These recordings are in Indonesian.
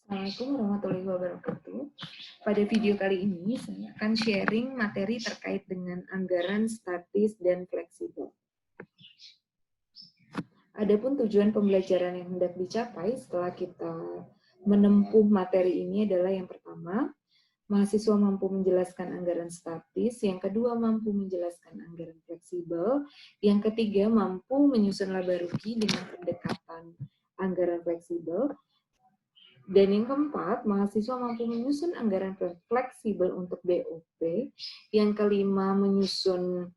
Assalamualaikum warahmatullahi wabarakatuh. Pada video kali ini, saya akan sharing materi terkait dengan anggaran statis dan fleksibel. Adapun tujuan pembelajaran yang hendak dicapai setelah kita menempuh materi ini adalah yang pertama, mahasiswa mampu menjelaskan anggaran statis, yang kedua mampu menjelaskan anggaran fleksibel, yang ketiga mampu menyusun laba rugi dengan pendekatan anggaran fleksibel, dan yang keempat, mahasiswa mampu menyusun anggaran fleksibel untuk BOP. Yang kelima, menyusun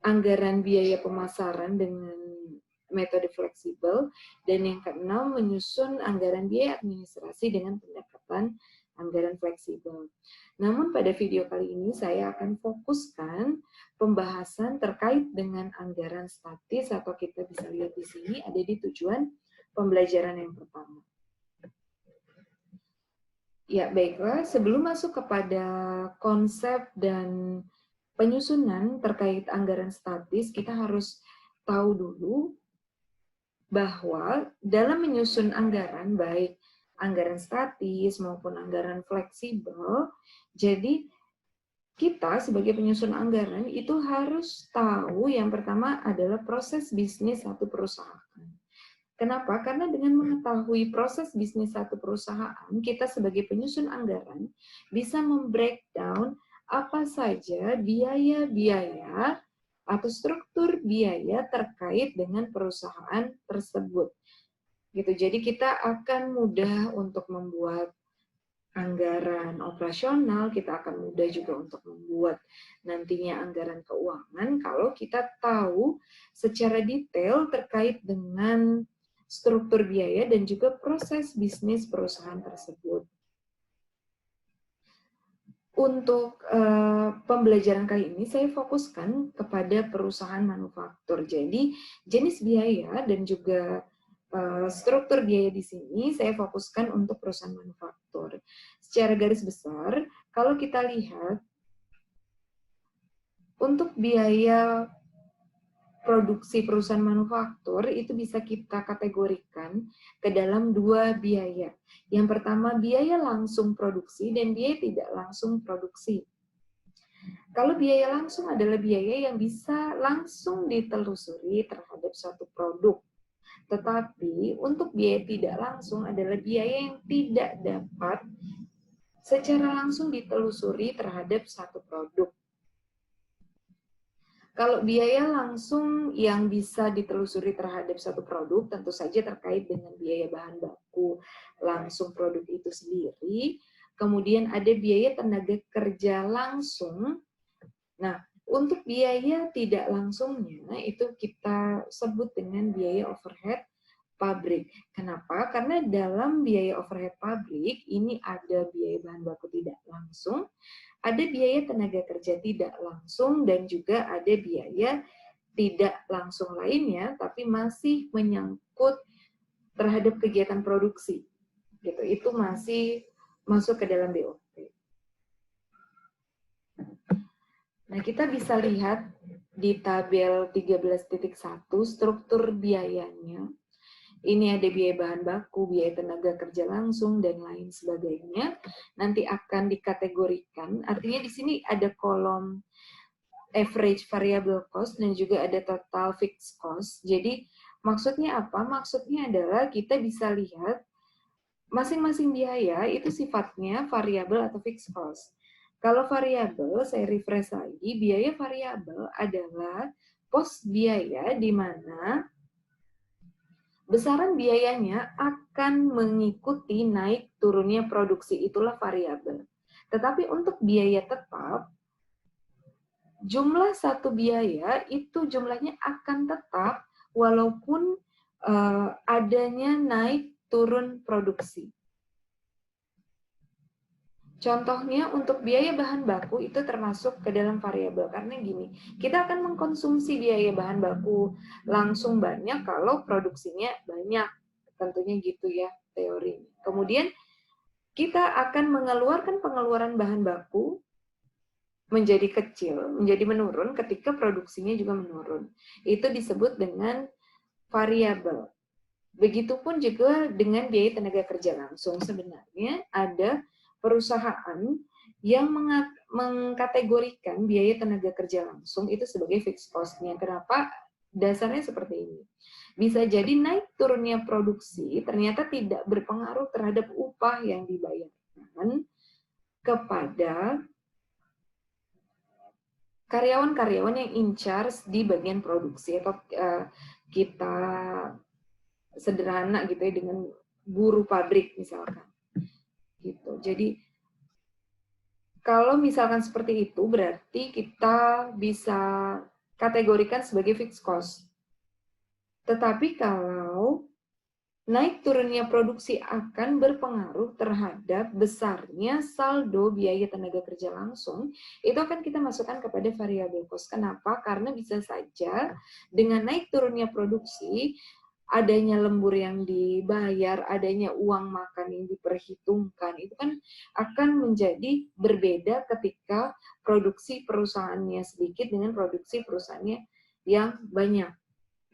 anggaran biaya pemasaran dengan metode fleksibel. Dan yang keenam, menyusun anggaran biaya administrasi dengan pendekatan anggaran fleksibel. Namun pada video kali ini saya akan fokuskan pembahasan terkait dengan anggaran statis, atau kita bisa lihat di sini ada di tujuan pembelajaran yang pertama. Ya, baiklah. Sebelum masuk kepada konsep dan penyusunan terkait anggaran statis, kita harus tahu dulu bahwa dalam menyusun anggaran, baik anggaran statis maupun anggaran fleksibel, jadi kita sebagai penyusun anggaran itu harus tahu yang pertama adalah proses bisnis satu perusahaan. Kenapa? Karena dengan mengetahui proses bisnis satu perusahaan, kita sebagai penyusun anggaran bisa membreakdown apa saja biaya-biaya atau struktur biaya terkait dengan perusahaan tersebut. Gitu. Jadi kita akan mudah untuk membuat anggaran operasional, kita akan mudah juga untuk membuat nantinya anggaran keuangan kalau kita tahu secara detail terkait dengan struktur biaya dan juga proses bisnis perusahaan tersebut. Untuk pembelajaran kali ini saya fokuskan kepada perusahaan manufaktur. Jadi jenis biaya dan juga struktur biaya di sini saya fokuskan untuk perusahaan manufaktur. Secara garis besar, kalau kita lihat untuk biaya produksi perusahaan manufaktur itu bisa kita kategorikan ke dalam dua biaya. Yang pertama biaya langsung produksi dan biaya tidak langsung produksi. Kalau biaya langsung adalah biaya yang bisa langsung ditelusuri terhadap suatu produk. Tetapi untuk biaya tidak langsung adalah biaya yang tidak dapat secara langsung ditelusuri terhadap satu produk. Kalau biaya langsung yang bisa ditelusuri terhadap satu produk, tentu saja terkait dengan biaya bahan baku langsung produk itu sendiri. Kemudian ada biaya tenaga kerja langsung. Nah, untuk biaya tidak langsungnya itu kita sebut dengan biaya overhead pabrik. Kenapa? Karena dalam biaya overhead pabrik ini ada biaya bahan baku tidak langsung, ada biaya tenaga kerja tidak langsung, dan juga ada biaya tidak langsung lainnya, tapi masih menyangkut terhadap kegiatan produksi. Gitu. Itu masih masuk ke dalam BOP. Nah, kita bisa lihat di tabel 13.1 struktur biayanya. Ini ada biaya bahan baku, biaya tenaga kerja langsung, dan lain sebagainya. Nanti akan dikategorikan, artinya di sini ada kolom average variable cost dan juga ada total fixed cost. Jadi maksudnya apa? Maksudnya adalah kita bisa lihat masing-masing biaya itu sifatnya variabel atau fixed cost. Kalau variabel, saya refresh lagi, biaya variabel adalah pos biaya di mana besaran biayanya akan mengikuti naik turunnya produksi, itulah variabel. Tetapi untuk biaya tetap, jumlah satu biaya itu jumlahnya akan tetap walaupun adanya naik turun produksi. Contohnya untuk biaya bahan baku itu termasuk ke dalam variabel, karena gini, kita akan mengkonsumsi biaya bahan baku langsung banyak kalau produksinya banyak, tentunya gitu ya teorinya. Kemudian kita akan mengeluarkan pengeluaran bahan baku menjadi kecil, menjadi menurun ketika produksinya juga menurun. Itu disebut dengan variabel. Begitupun juga dengan biaya tenaga kerja langsung. Sebenarnya ada perusahaan yang mengkategorikan biaya tenaga kerja langsung itu sebagai fixed cost-nya. Kenapa? Dasarnya seperti ini. Bisa jadi naik turunnya produksi ternyata tidak berpengaruh terhadap upah yang dibayarkan kepada karyawan-karyawan yang in charge di bagian produksi, atau kita sederhana gitu ya dengan buruh pabrik misalkan gitu. Jadi kalau misalkan seperti itu berarti kita bisa kategorikan sebagai fixed cost. Tetapi kalau naik turunnya produksi akan berpengaruh terhadap besarnya saldo biaya tenaga kerja langsung, itu akan kita masukkan kepada variable cost. Kenapa? Karena bisa saja dengan naik turunnya produksi, adanya lembur yang dibayar, adanya uang makan yang diperhitungkan, itu kan akan menjadi berbeda ketika produksi perusahaannya sedikit dengan produksi perusahaannya yang banyak.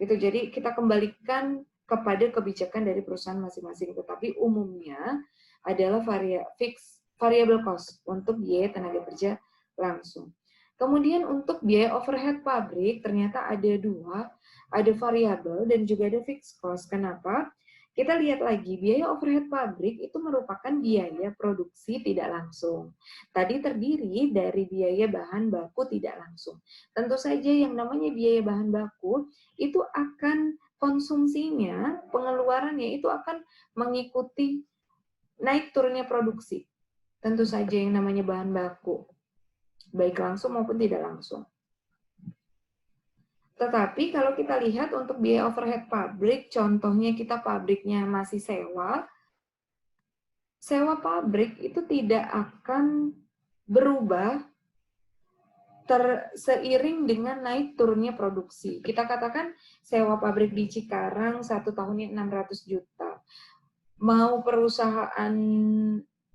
Gitu. Jadi kita kembalikan kepada kebijakan dari perusahaan masing-masing. Tetapi umumnya adalah variable cost untuk biaya tenaga kerja langsung. Kemudian untuk biaya overhead pabrik ternyata ada dua, ada variabel dan juga ada fixed cost. Kenapa? Kita lihat lagi, biaya overhead pabrik itu merupakan biaya produksi tidak langsung. Tadi terdiri dari biaya bahan baku tidak langsung. Tentu saja yang namanya biaya bahan baku itu akan konsumsinya, pengeluarannya itu akan mengikuti naik turunnya produksi. Tentu saja yang namanya bahan baku, baik langsung maupun tidak langsung. Tetapi kalau kita lihat untuk biaya overhead pabrik, contohnya kita pabriknya masih sewa pabrik itu tidak akan berubah seiring dengan naik turunnya produksi. Kita katakan sewa pabrik di Cikarang 1 tahunnya 600 juta. Mau perusahaan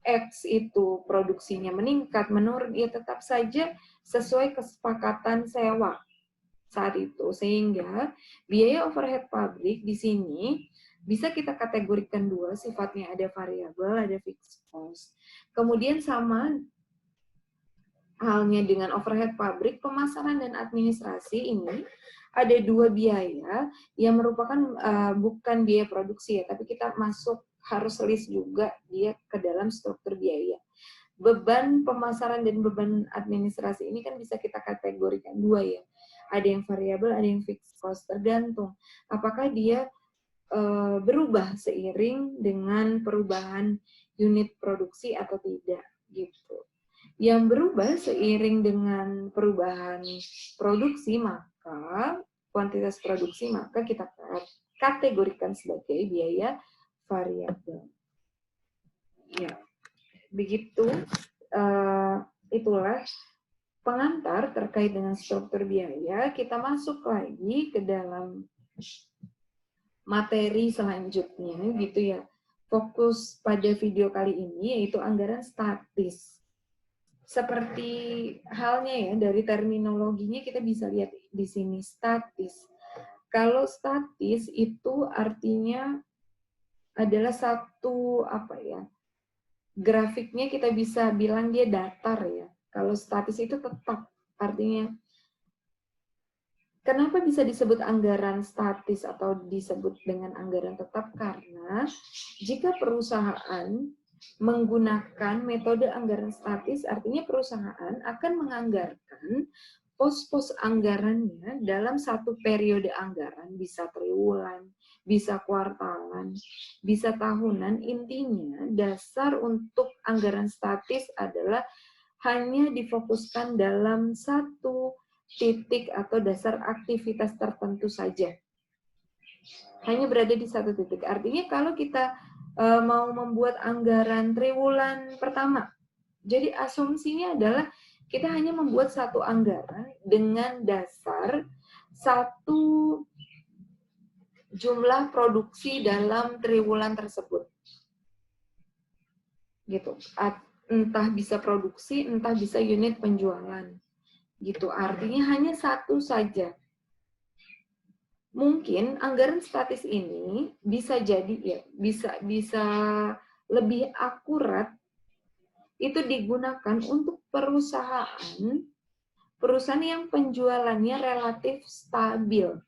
X itu produksinya meningkat, menurun, ya tetap saja sesuai kesepakatan sewa saat itu. Sehingga biaya overhead pabrik di sini bisa kita kategorikan dua, sifatnya ada variabel, ada fixed cost. Kemudian sama halnya dengan overhead pabrik, pemasaran dan administrasi ini ada dua biaya yang merupakan bukan biaya produksi ya, tapi kita masuk harus list juga dia ke dalam struktur biaya. Beban pemasaran dan beban administrasi ini kan bisa kita kategorikan dua ya. Ada yang variabel, ada yang fixed cost, tergantung apakah dia berubah seiring dengan perubahan unit produksi atau tidak gitu. Yang berubah seiring dengan perubahan produksi, maka kuantitas produksi, maka kita kategorikan sebagai biaya variabel. Ya, begitu. Itulah pengantar terkait dengan struktur biaya. Kita masuk lagi ke dalam materi selanjutnya, gitu ya. Fokus pada video kali ini yaitu anggaran statis. Seperti halnya ya, dari terminologinya kita bisa lihat di sini statis. Kalau statis itu artinya adalah satu apa ya? Grafiknya kita bisa bilang dia datar ya. Kalau statis itu tetap, artinya kenapa bisa disebut anggaran statis atau disebut dengan anggaran tetap? Karena jika perusahaan menggunakan metode anggaran statis, artinya perusahaan akan menganggarkan pos-pos anggarannya dalam satu periode anggaran, bisa triwulan, bisa kuartalan, bisa tahunan. Intinya dasar untuk anggaran statis adalah hanya difokuskan dalam satu titik atau dasar aktivitas tertentu saja. Hanya berada di satu titik. Artinya kalau kita mau membuat anggaran triwulan pertama, jadi asumsinya adalah kita hanya membuat satu anggaran dengan dasar satu jumlah produksi dalam triwulan tersebut. Gitu. Entah bisa produksi, entah bisa unit penjualan. Gitu. Artinya hanya satu saja. mungkin anggaran statis ini bisa jadi ya bisa lebih akurat itu digunakan untuk perusahaan yang penjualannya relatif stabil.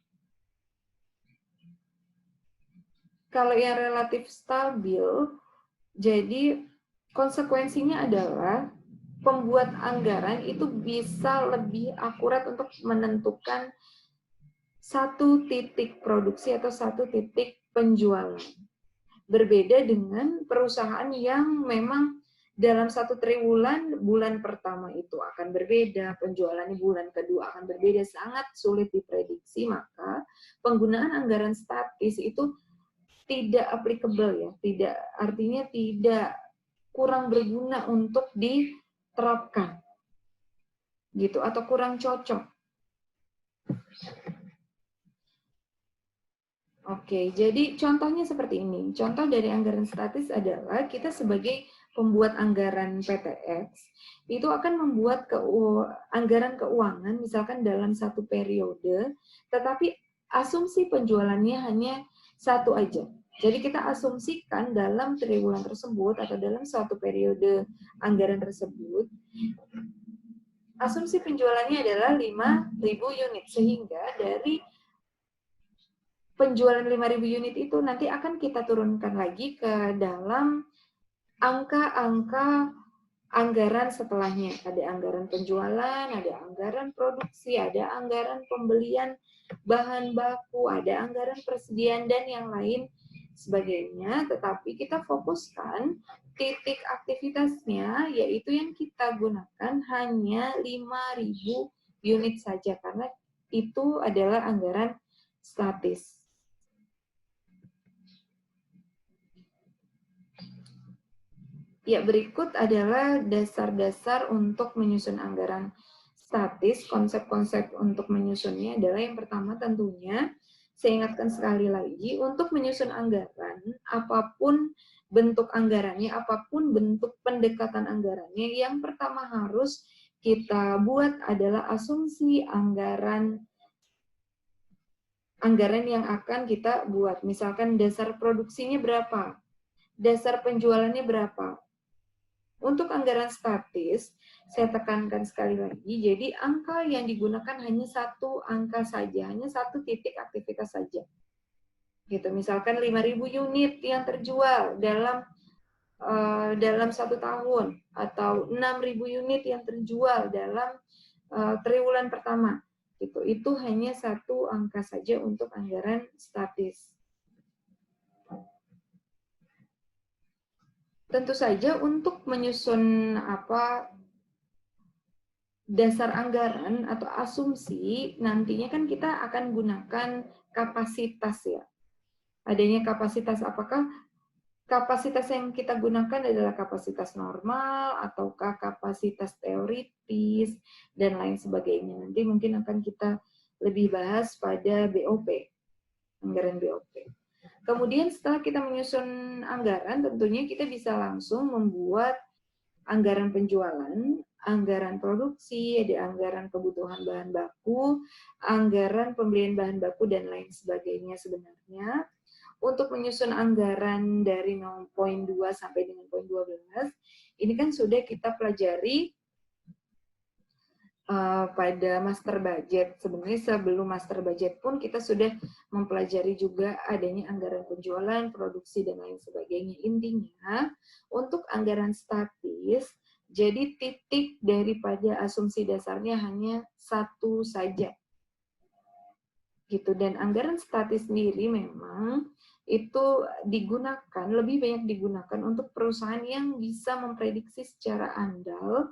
Kalau yang relatif stabil, jadi konsekuensinya adalah pembuat anggaran itu bisa lebih akurat untuk menentukan satu titik produksi atau satu titik penjualan. Berbeda dengan perusahaan yang memang dalam satu triwulan, bulan pertama itu akan berbeda, penjualannya bulan kedua akan berbeda, sangat sulit diprediksi, maka penggunaan anggaran statis itu tidak applicable ya, artinya tidak kurang berguna untuk diterapkan gitu atau kurang cocok. Oke, jadi contohnya seperti ini. Contoh dari anggaran statis adalah kita sebagai pembuat anggaran PTX itu akan membuat anggaran keuangan misalkan dalam satu periode, tetapi asumsi penjualannya hanya satu aja. Jadi kita asumsikan dalam triwulan tersebut atau dalam suatu periode anggaran tersebut, asumsi penjualannya adalah 5.000 unit, sehingga dari penjualan 5.000 unit itu nanti akan kita turunkan lagi ke dalam angka-angka anggaran setelahnya. Ada anggaran penjualan, ada anggaran produksi, ada anggaran pembelian bahan baku, ada anggaran persediaan, dan yang lain sebagainya. Tetapi kita fokuskan titik aktivitasnya, yaitu yang kita gunakan hanya 5.000 unit saja, karena itu adalah anggaran statis. Ya, berikut adalah dasar-dasar untuk menyusun anggaran statis. Konsep-konsep untuk menyusunnya adalah yang pertama tentunya, saya ingatkan sekali lagi, untuk menyusun anggaran, apapun bentuk anggarannya, apapun bentuk pendekatan anggarannya, yang pertama harus kita buat adalah asumsi anggaran yang akan kita buat. Misalkan dasar produksinya berapa, dasar penjualannya berapa. Untuk anggaran statis, saya tekankan sekali lagi, jadi angka yang digunakan hanya satu angka saja, hanya satu titik aktivitas saja. Gitu, misalkan 5.000 unit yang terjual dalam 1 tahun, atau 6.000 unit yang terjual dalam triwulan pertama. Gitu, itu hanya satu angka saja untuk anggaran statis. Tentu saja untuk menyusun dasar anggaran atau asumsi, nantinya kan kita akan gunakan kapasitas ya. Adanya kapasitas, apakah kapasitas yang kita gunakan adalah kapasitas normal ataukah kapasitas teoritis dan lain sebagainya. Nanti mungkin akan kita lebih bahas pada BOP, anggaran BOP. Kemudian setelah kita menyusun anggaran, tentunya kita bisa langsung membuat anggaran penjualan, anggaran produksi, ada anggaran kebutuhan bahan baku, anggaran pembelian bahan baku, dan lain sebagainya sebenarnya. Untuk menyusun anggaran dari 0.2 sampai dengan poin 12, ini kan sudah kita pelajari pada master budget. Sebenarnya sebelum master budget pun kita sudah mempelajari juga adanya anggaran penjualan, produksi, dan lain sebagainya. Intinya, untuk anggaran statis, jadi titik daripada asumsi dasarnya hanya satu saja. Gitu. Dan anggaran statis sendiri memang itu digunakan, lebih banyak digunakan untuk perusahaan yang bisa memprediksi secara andal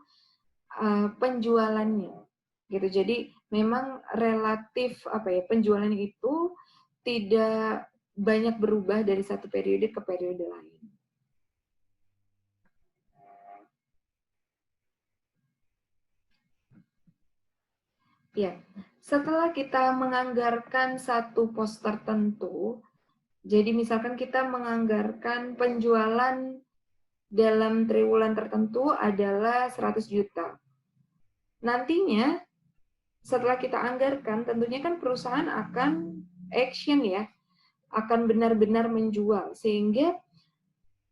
penjualannya gitu. Jadi memang relatif penjualan itu tidak banyak berubah dari satu periode ke periode lain. Ya, setelah kita menganggarkan satu pos tertentu, jadi misalkan kita menganggarkan penjualan dalam triwulan tertentu adalah 100 juta. Nantinya setelah kita anggarkan, tentunya kan perusahaan akan action ya, akan benar-benar menjual. Sehingga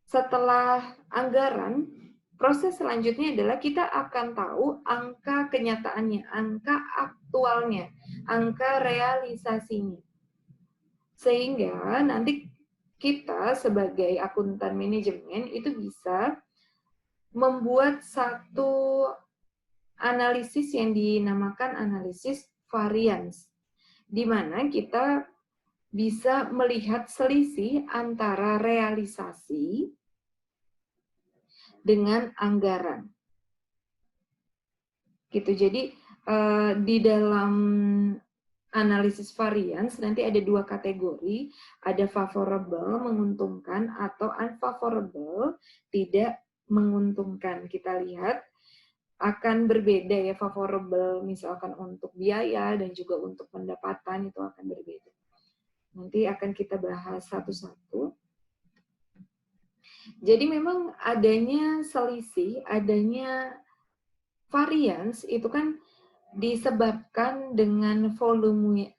setelah anggaran, proses selanjutnya adalah kita akan tahu angka kenyataannya, angka aktualnya, angka realisasinya. Sehingga nanti kita sebagai akuntan manajemen itu bisa membuat satu analisis yang dinamakan analisis variance, di mana kita bisa melihat selisih antara realisasi dengan anggaran. Gitu. Jadi di dalam analisis variance nanti ada dua kategori, ada favorable menguntungkan atau unfavorable tidak menguntungkan. Kita lihat akan berbeda ya, favorable misalkan untuk biaya dan juga untuk pendapatan itu akan berbeda. Nanti akan kita bahas satu-satu. Jadi memang adanya selisih, adanya variance itu kan disebabkan dengan volume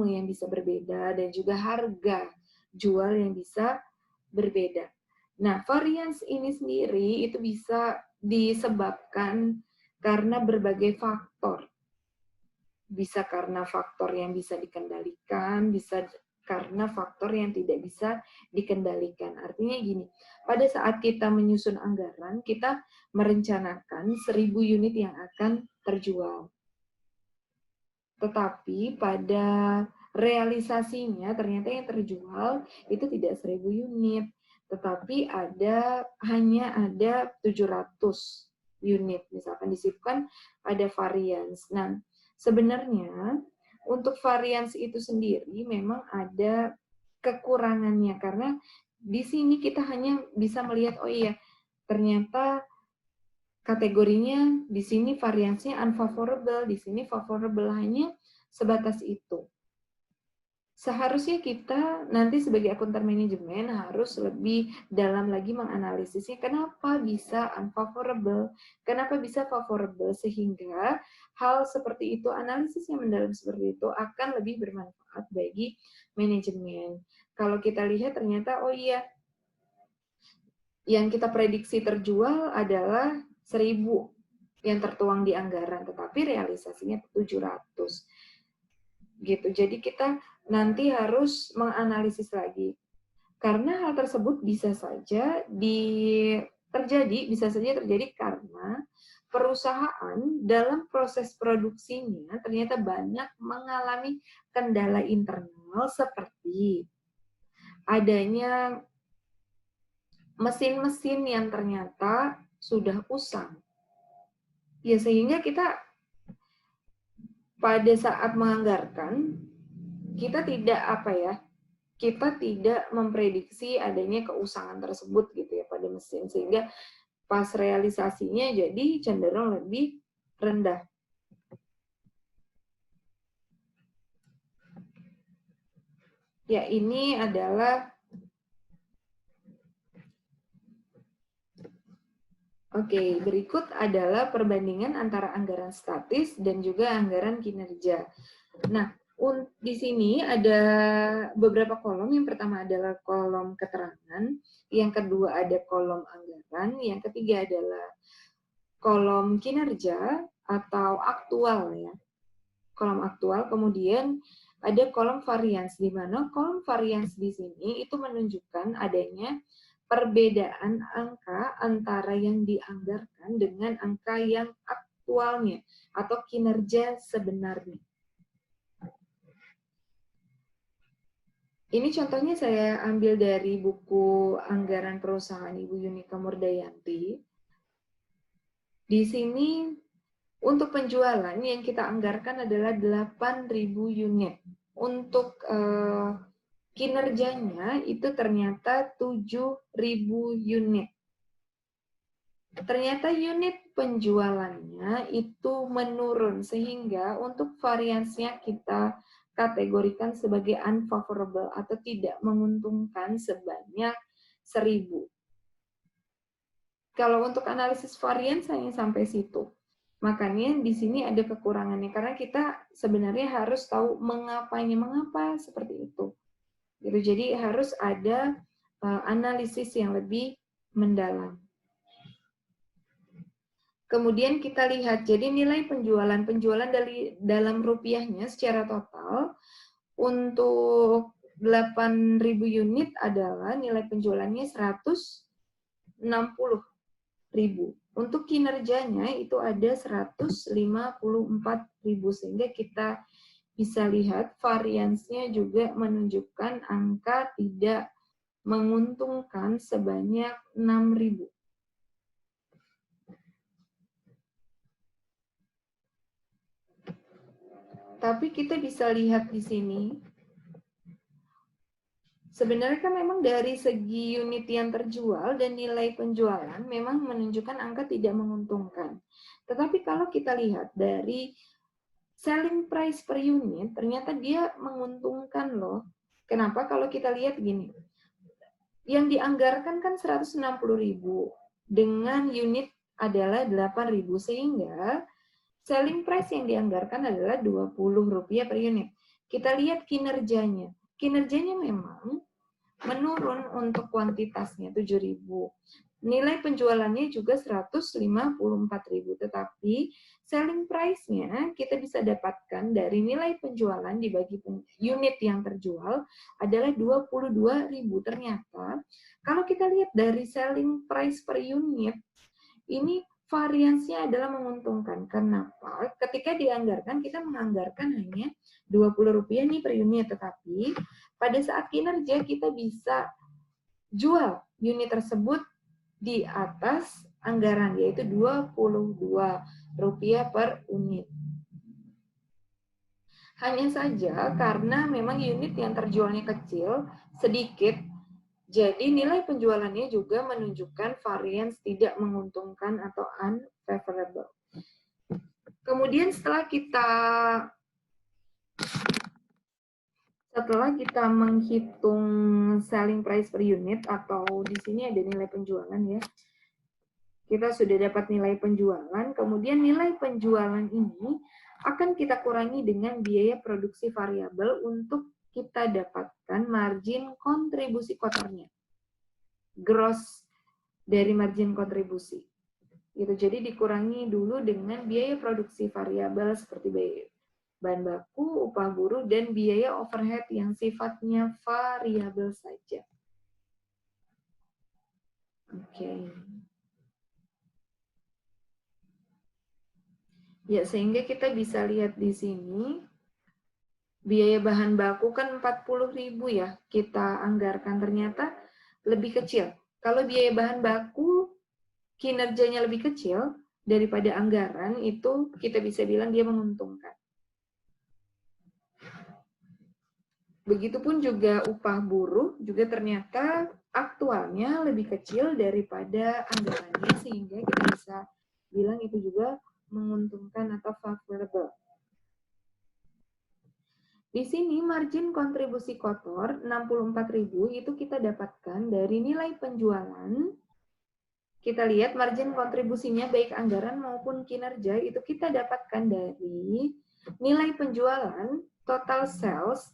yang bisa berbeda dan juga harga jual yang bisa berbeda. Nah, variance ini sendiri itu bisa disebabkan karena berbagai faktor. Bisa karena faktor yang bisa dikendalikan, bisa karena faktor yang tidak bisa dikendalikan. Artinya gini, pada saat kita menyusun anggaran, kita merencanakan 1.000 unit yang akan terjual. Tetapi pada realisasinya ternyata yang terjual itu tidak 1.000 unit, tetapi hanya ada 700 unit. Misalkan di situ kan ada variance. Nah, sebenarnya untuk variance itu sendiri memang ada kekurangannya karena di sini kita hanya bisa melihat oh iya ternyata kategorinya di sini variasinya unfavorable, di sini favorable, hanya sebatas itu. Seharusnya kita nanti sebagai akuntan manajemen harus lebih dalam lagi menganalisisnya. Kenapa bisa unfavorable? Kenapa bisa favorable? Sehingga hal seperti itu, analisis yang mendalam seperti itu akan lebih bermanfaat bagi manajemen. Kalau kita lihat ternyata, oh iya, yang kita prediksi terjual adalah 1.000 yang tertuang di anggaran, tetapi realisasinya 700. Gitu. Jadi kita nanti harus menganalisis lagi. Karena hal tersebut bisa saja terjadi karena perusahaan dalam proses produksinya ternyata banyak mengalami kendala internal seperti adanya mesin-mesin yang ternyata sudah usang. Ya, sehingga kita pada saat menganggarkan, kita tidak memprediksi adanya keusangan tersebut gitu ya pada mesin, sehingga pas realisasinya jadi cenderung lebih rendah. Ya, ini adalah Oke, berikut adalah perbandingan antara anggaran statis dan juga anggaran kinerja. Nah, di sini ada beberapa kolom. Yang pertama adalah kolom keterangan, yang kedua ada kolom anggaran, yang ketiga adalah kolom kinerja atau aktual ya. Kolom aktual, kemudian ada kolom variance, di mana kolom variance di sini itu menunjukkan adanya perbedaan angka antara yang dianggarkan dengan angka yang aktualnya atau kinerja sebenarnya. Ini contohnya saya ambil dari buku Anggaran Perusahaan Ibu Yunika Murdayanti. Di sini untuk penjualan yang kita anggarkan adalah 8.000 unit. Untuk kinerjanya itu ternyata 7.000 unit. Ternyata unit penjualannya itu menurun, sehingga untuk variansnya kita kategorikan sebagai unfavorable atau tidak menguntungkan sebanyak 1.000. Kalau untuk analisis varians hanya sampai situ. Makanya di sini ada kekurangannya, karena kita sebenarnya harus tahu mengapa seperti itu. Gitu. Jadi harus ada analisis yang lebih mendalam. Kemudian kita lihat, jadi nilai penjualan dari dalam rupiahnya secara total untuk 8.000 unit adalah nilai penjualannya 160.000. Untuk kinerjanya itu ada 154.000, sehingga kita bisa lihat variansnya juga menunjukkan angka tidak menguntungkan sebanyak 6.000. Tapi kita bisa lihat di sini, sebenarnya kan memang dari segi unit yang terjual dan nilai penjualan memang menunjukkan angka tidak menguntungkan. Tetapi kalau kita lihat dari selling price per unit, ternyata dia menguntungkan loh. Kenapa? Kalau kita lihat gini, yang dianggarkan kan 160.000, dengan unit adalah 8.000, sehingga selling price yang dianggarkan adalah Rp20 per unit. Kita lihat kinerjanya. Kinerjanya memang menurun untuk kuantitasnya 7.000. Nilai penjualannya juga 154.000, tetapi selling price-nya kita bisa dapatkan dari nilai penjualan dibagi unit yang terjual adalah 22.000. Ternyata kalau kita lihat dari selling price per unit, ini variansinya adalah menguntungkan. Kenapa? Ketika dianggarkan, kita menganggarkan hanya Rp20 nih per unit, tetapi pada saat kinerja kita bisa jual unit tersebut di atas anggaran, yaitu Rp22 per unit. Hanya saja karena memang unit yang terjualnya kecil, sedikit, jadi nilai penjualannya juga menunjukkan varians tidak menguntungkan atau unfavorable. Kemudian setelah kita menghitung selling price per unit, atau di sini ada nilai penjualan ya. Kita sudah dapat nilai penjualan, kemudian nilai penjualan ini akan kita kurangi dengan biaya produksi variabel untuk kita dapatkan margin kontribusi kotornya. Gross dari margin kontribusi. Gitu. Jadi dikurangi dulu dengan biaya produksi variabel seperti biaya bahan baku, upah buruh, dan biaya overhead yang sifatnya variabel saja. Oke. Ya, sehingga kita bisa lihat di sini, biaya bahan baku kan 40.000 ya, kita anggarkan, ternyata lebih kecil. Kalau biaya bahan baku kinerjanya lebih kecil daripada anggaran, itu kita bisa bilang dia menguntungkan. Begitupun juga upah buruh juga ternyata aktualnya lebih kecil daripada anggarannya, sehingga kita bisa bilang itu juga menguntungkan atau favorable. Di sini margin kontribusi kotor 64.000 itu kita dapatkan dari nilai penjualan. Kita lihat margin kontribusinya baik anggaran maupun kinerja itu kita dapatkan dari nilai penjualan, total sales,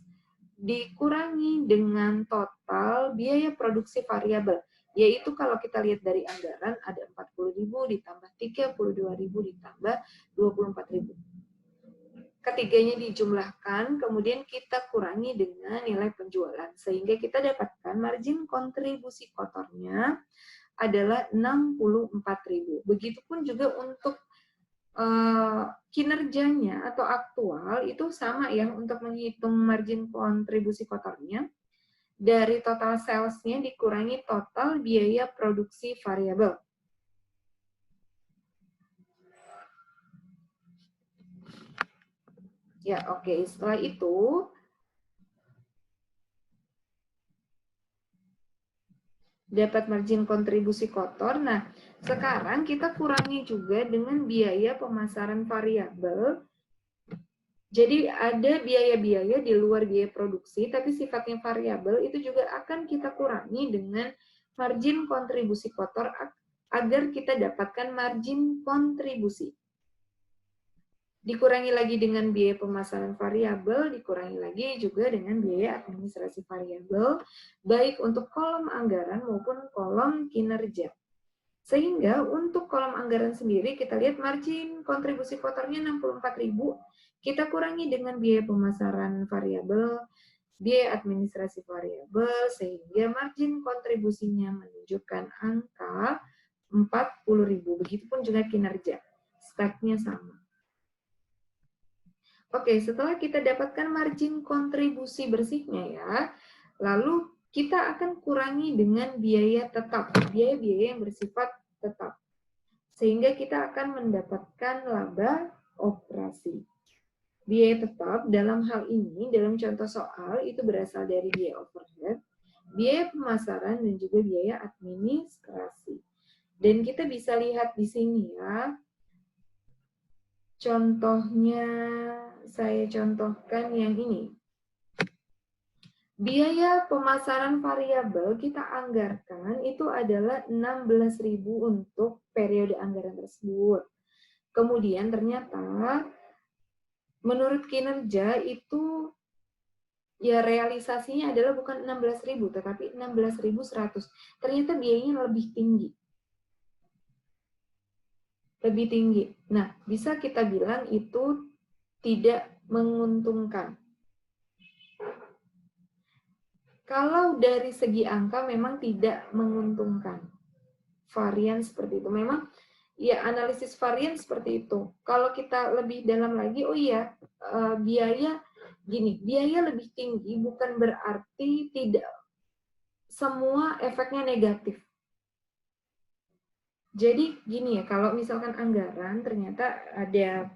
dikurangi dengan total biaya produksi variabel. Yaitu kalau kita lihat dari anggaran ada 40.000 ditambah 32.000 ditambah 24.000. Ketiganya dijumlahkan, kemudian kita kurangi dengan nilai penjualan. Sehingga kita dapatkan margin kontribusi kotornya adalah 64.000. Begitupun juga untuk kinerjanya atau aktual itu sama ya, untuk menghitung margin kontribusi kotornya dari total sales-nya dikurangi total biaya produksi variabel. Ya, oke. Setelah itu dapat margin kontribusi kotor. Nah, sekarang kita kurangi juga dengan biaya pemasaran variabel. Jadi ada biaya-biaya di luar biaya produksi, tapi sifatnya variabel, itu juga akan kita kurangi dengan margin kontribusi kotor agar kita dapatkan margin kontribusi. Dikurangi lagi dengan biaya pemasaran variabel, dikurangi lagi juga dengan biaya administrasi variabel, baik untuk kolom anggaran maupun kolom kinerja. Sehingga untuk kolom anggaran sendiri kita lihat margin kontribusi kotornya 64.000, kita kurangi dengan biaya pemasaran variabel, biaya administrasi variabel, sehingga margin kontribusinya menunjukkan angka 40.000. Begitupun juga kinerja, stacknya sama. Oke, setelah kita dapatkan margin kontribusi bersihnya ya, lalu kita akan kurangi dengan biaya tetap, biaya-biaya yang bersifat tetap. Sehingga kita akan mendapatkan laba operasi. Biaya tetap dalam hal ini, dalam contoh soal, itu berasal dari biaya overhead, biaya pemasaran, dan juga biaya administrasi. Dan kita bisa lihat di sini ya, contohnya saya contohkan yang ini. Biaya pemasaran variabel kita anggarkan itu adalah 16.000 untuk periode anggaran tersebut. Kemudian ternyata menurut kinerja itu ya realisasinya adalah bukan 16.000 tetapi 16.100. Ternyata biayanya lebih tinggi. Lebih tinggi. Nah, bisa kita bilang itu tidak menguntungkan. Kalau dari segi angka memang tidak menguntungkan. Varian seperti itu. Memang ya analisis varian seperti itu. Kalau kita lebih dalam lagi, oh iya, biaya gini, biaya lebih tinggi bukan berarti tidak semua efeknya negatif. Jadi gini ya, kalau misalkan anggaran ternyata ada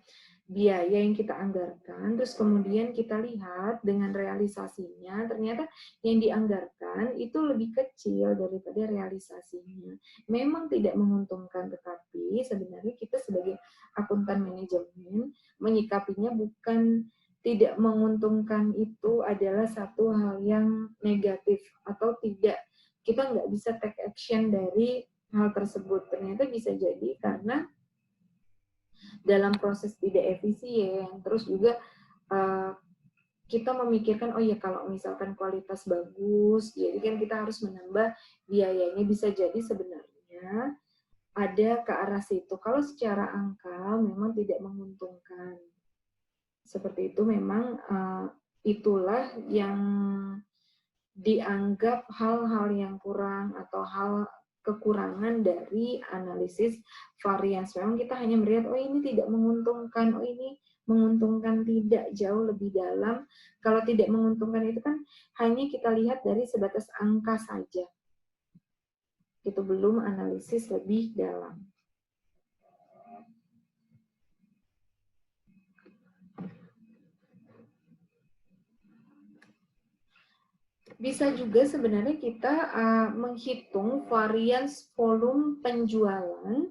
biaya yang kita anggarkan, terus kemudian kita lihat dengan realisasinya, ternyata yang dianggarkan itu lebih kecil daripada realisasinya. Memang tidak menguntungkan, tetapi sebenarnya kita sebagai akuntan manajemen menyikapinya bukan tidak menguntungkan itu adalah satu hal yang negatif atau tidak, kita nggak bisa take action dari hal tersebut. Ternyata bisa jadi karena dalam proses tidak efisien, terus juga kita memikirkan, oh ya kalau misalkan kualitas bagus, jadi kan kita harus menambah biayanya, bisa jadi sebenarnya ada ke arah situ. Kalau secara angka memang tidak menguntungkan. Seperti itu memang itulah yang dianggap hal-hal yang kurang atau hal kekurangan dari analisis varians. Memang kita hanya melihat, oh ini tidak menguntungkan, oh ini menguntungkan, tidak jauh lebih dalam. Kalau tidak menguntungkan itu kan hanya kita lihat dari sebatas angka saja. Itu belum analisis lebih dalam. Bisa juga sebenarnya kita menghitung varians volume penjualan.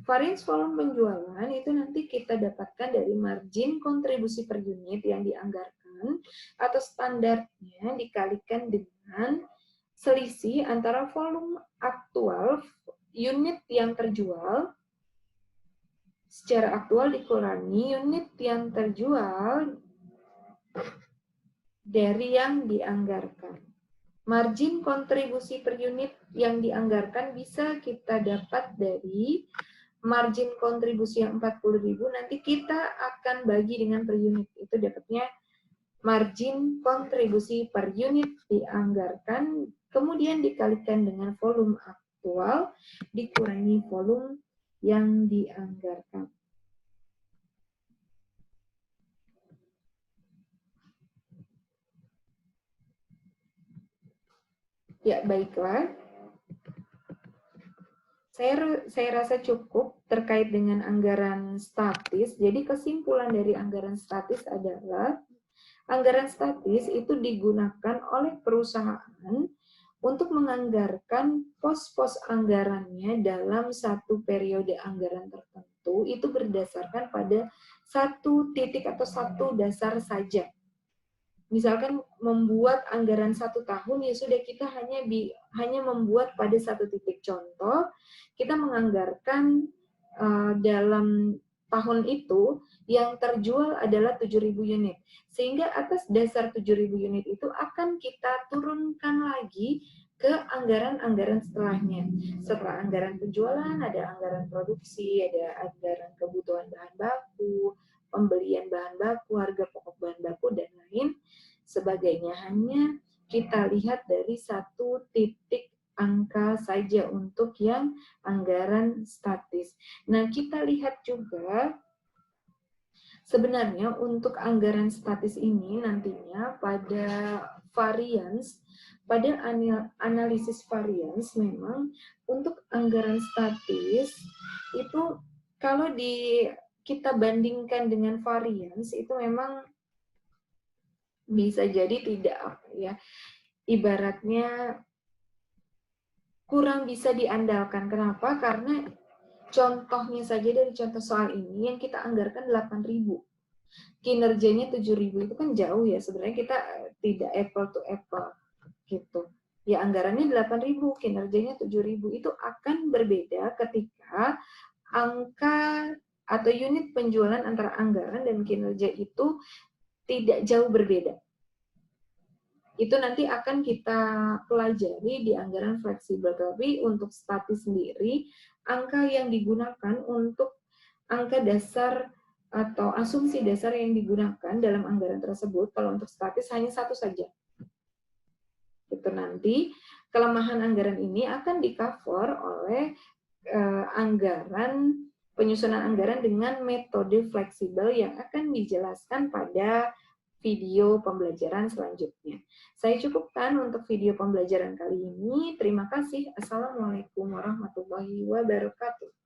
Varians volume penjualan itu nanti kita dapatkan dari margin kontribusi per unit yang dianggarkan atau standarnya dikalikan dengan selisih antara volume aktual unit yang terjual secara aktual dikurangi unit yang terjual dari yang dianggarkan. Margin kontribusi per unit yang dianggarkan bisa kita dapat dari margin kontribusi yang 40.000, nanti kita akan bagi dengan per unit. Itu dapatnya margin kontribusi per unit dianggarkan, kemudian dikalikan dengan volume aktual, dikurangi volume yang dianggarkan. Ya, baiklah. Saya rasa cukup terkait dengan anggaran statis. Jadi kesimpulan dari anggaran statis adalah anggaran statis itu digunakan oleh perusahaan untuk menganggarkan pos-pos anggarannya dalam satu periode anggaran tertentu, itu berdasarkan pada satu titik atau satu dasar saja. Misalkan membuat anggaran 1 tahun, ya sudah kita hanya membuat pada satu titik. Contoh, kita menganggarkan dalam tahun itu yang terjual adalah 7.000 unit. Sehingga atas dasar 7.000 unit itu akan kita turunkan lagi ke anggaran-anggaran setelahnya. Setelah anggaran penjualan, ada anggaran produksi, ada anggaran kebutuhan bahan baku, pembelian bahan baku, harga pokok bahan baku, dan lain sebagainya. Hanya kita lihat dari satu titik angka saja untuk yang anggaran statis. Nah, kita lihat juga sebenarnya untuk anggaran statis ini nantinya pada variance, pada analisis variance memang untuk anggaran statis itu kalau kita bandingkan dengan variance itu memang bisa jadi tidak ya, ibaratnya kurang bisa diandalkan. Kenapa? Karena contohnya saja dari contoh soal ini yang kita anggarkan 8.000. Kinerjanya 7.000 itu kan jauh ya. Sebenarnya kita tidak apple to apple gitu. Ya anggarannya 8.000, kinerjanya 7.000 itu akan berbeda ketika angka atau unit penjualan antara anggaran dan kinerja itu tidak jauh berbeda. Itu nanti akan kita pelajari di anggaran fleksibel. Tapi untuk statis sendiri, angka yang digunakan untuk angka dasar atau asumsi dasar yang digunakan dalam anggaran tersebut, kalau untuk statis hanya satu saja. Itu nanti kelemahan anggaran ini akan di-cover oleh anggaran, penyusunan anggaran dengan metode fleksibel yang akan dijelaskan pada video pembelajaran selanjutnya. Saya cukupkan untuk video pembelajaran kali ini. Terima kasih. Assalamualaikum warahmatullahi wabarakatuh.